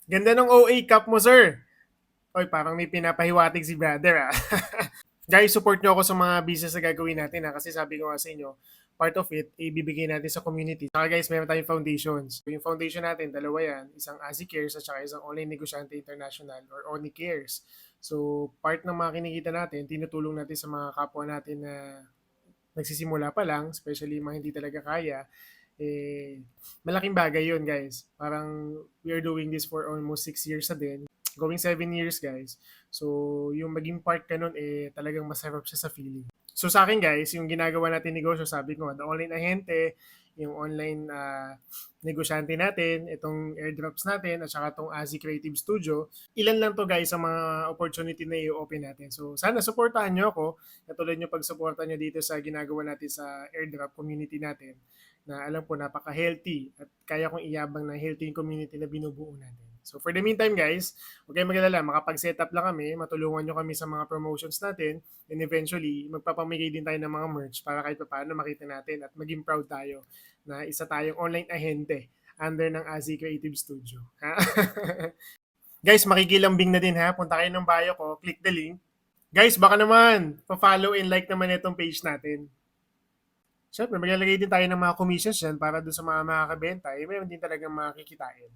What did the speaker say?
Ganda ng OA cup mo, sir. Oy, parang may pinapahiwatig si brother, ah. Guys, support nyo ako sa mga business na gagawin natin, ha? Kasi sabi ko nga sa inyo, part of it, ibibigay natin sa community. Saka guys, meron tayong foundations. Yung foundation natin, dalawa yan. Isang ASI Cares at saka isang Online Negosyante International or ONI Cares. So, part ng mga kinikita natin, tinutulong natin sa mga kapwa natin na nagsisimula pa lang, especially mga hindi talaga kaya, eh, malaking bagay yun, guys. Parang we are doing this for almost 6 years na din. Going 7 years, guys. So, yung maging part ka nun, talagang masarap siya sa feeling. So, sa akin, guys, yung ginagawa natin negosyo, sabi ko, the online ahente, yung online negosyante natin, itong airdrops natin, at saka itong Azi Creative Studio, ilan lang to guys ang mga opportunity na i-open natin. So, sana supportahan nyo ako, katulad nyo pag-suporta nyo dito sa ginagawa natin sa airdrop community natin na alam ko napaka-healthy at kaya kong iyabang na healthy yung community na binubuo natin. So for the meantime guys, huwag kayong mag-alala, makapag-set up lang kami, matulungan nyo kami sa mga promotions natin, and eventually magpapamigay din tayo ng mga merch para kahit paano makita natin at maging proud tayo na isa tayong online ahente under ng Azi Creative Studio. Ha? Guys, makikilambing na din ha. Punta kayo ng bio ko, click the link. Guys, baka naman, pa-follow and like naman itong page natin. Siyempre, maglalagay din tayo ng mga commissions dyan para doon sa mga makakabenta, meron din talagang makikitain.